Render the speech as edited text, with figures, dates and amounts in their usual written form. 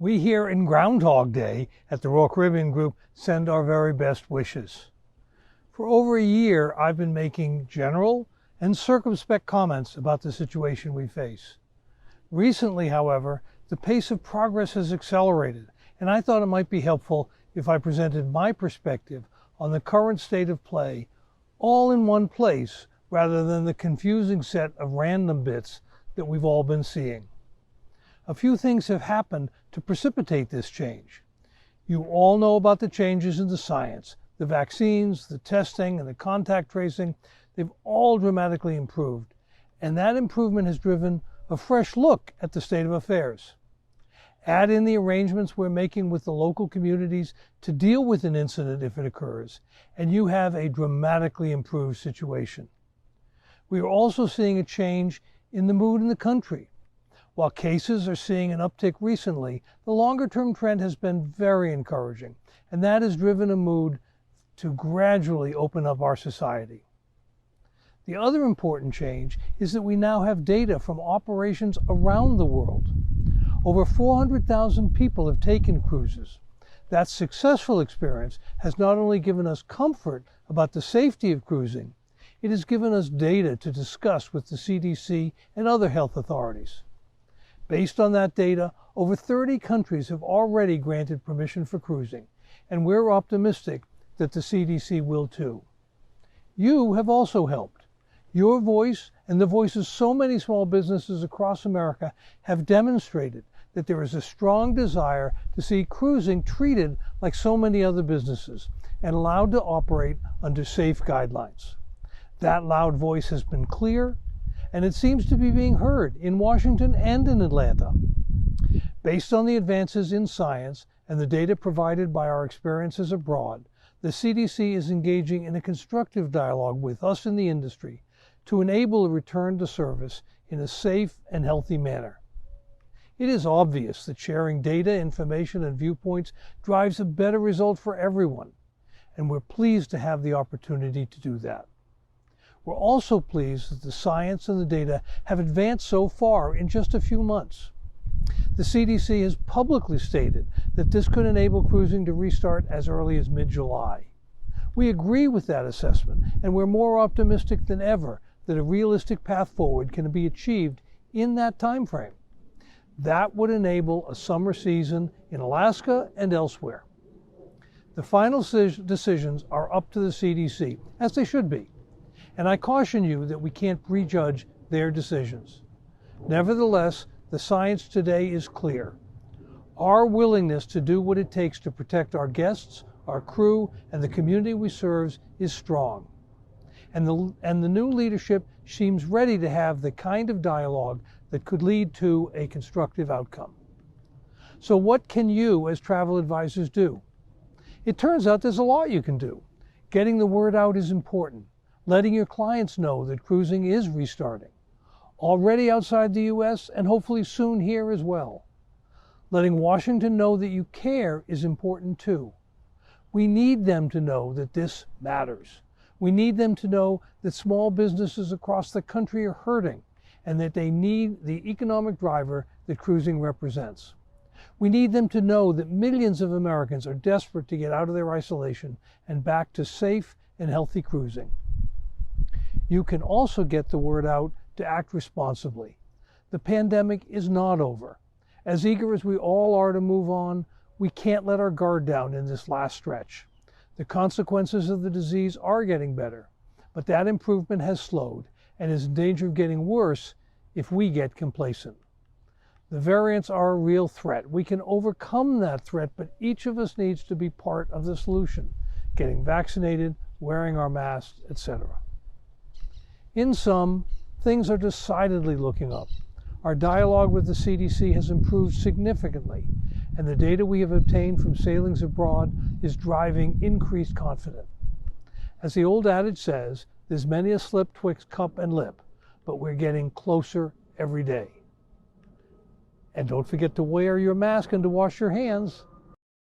We here in Groundhog Day at the Royal Caribbean Group send our very best wishes. For over a year, I've been making general and circumspect comments about the situation we face. Recently, however, the pace of progress has accelerated, and I thought it might be helpful if I presented my perspective on the current state of play all in one place rather than the confusing set of random bits that we've all been seeing. A few things have happened to precipitate this change. You all know about the changes in the science. The vaccines, the testing, and the contact tracing, they've all dramatically improved. And that improvement has driven a fresh look at the state of affairs. Add in the arrangements we're making with the local communities to deal with an incident if it occurs, and you have a dramatically improved situation. We are also seeing a change in the mood in the country. While cases are seeing an uptick recently, the longer-term trend has been very encouraging, and that has driven a mood to gradually open up our society. The other important change is that we now have data from operations around the world. Over 400,000 people have taken cruises. That successful experience has not only given us comfort about the safety of cruising, it has given us data to discuss with the CDC and other health authorities. Based on that data, over 30 countries have already granted permission for cruising, and we're optimistic that the CDC will too. You have also helped. Your voice and the voices of so many small businesses across America have demonstrated that there is a strong desire to see cruising treated like so many other businesses and allowed to operate under safe guidelines. That loud voice has been clear, and it seems to be being heard in Washington and in Atlanta. Based on the advances in science and the data provided by our experiences abroad, the CDC is engaging in a constructive dialogue with us in the industry to enable a return to service in a safe and healthy manner. It is obvious that sharing data, information, and viewpoints drives a better result for everyone, and we're pleased to have the opportunity to do that. We're also pleased that the science and the data have advanced so far in just a few months. The CDC has publicly stated that this could enable cruising to restart as early as mid-July. We agree with that assessment, and we're more optimistic than ever that a realistic path forward can be achieved in that time frame. That would enable a summer season in Alaska and elsewhere. The final decisions are up to the CDC, as they should be, and I caution you that we can't prejudge their decisions. Nevertheless, the science today is clear. Our willingness to do what it takes to protect our guests, our crew, and the community we serve is strong. And the new leadership seems ready to have the kind of dialogue that could lead to a constructive outcome. So what can you as travel advisors do? It turns out there's a lot you can do. Getting the word out is important. Letting your clients know that cruising is restarting. Already outside the U.S. and hopefully soon here as well. Letting Washington know that you care is important too. We need them to know that this matters. We need them to know that small businesses across the country are hurting and that they need the economic driver that cruising represents. We need them to know that millions of Americans are desperate to get out of their isolation and back to safe and healthy cruising. You can also get the word out to act responsibly. The pandemic is not over. As eager as we all are to move on, we can't let our guard down in this last stretch. The consequences of the disease are getting better, but that improvement has slowed and is in danger of getting worse if we get complacent. The variants are a real threat. We can overcome that threat, but each of us needs to be part of the solution, getting vaccinated, wearing our masks, etc. In sum, things are decidedly looking up. Our dialogue with the CDC has improved significantly, and the data we have obtained from sailings abroad is driving increased confidence. As the old adage says, there's many a slip twixt cup and lip, but we're getting closer every day. And don't forget to wear your mask and to wash your hands.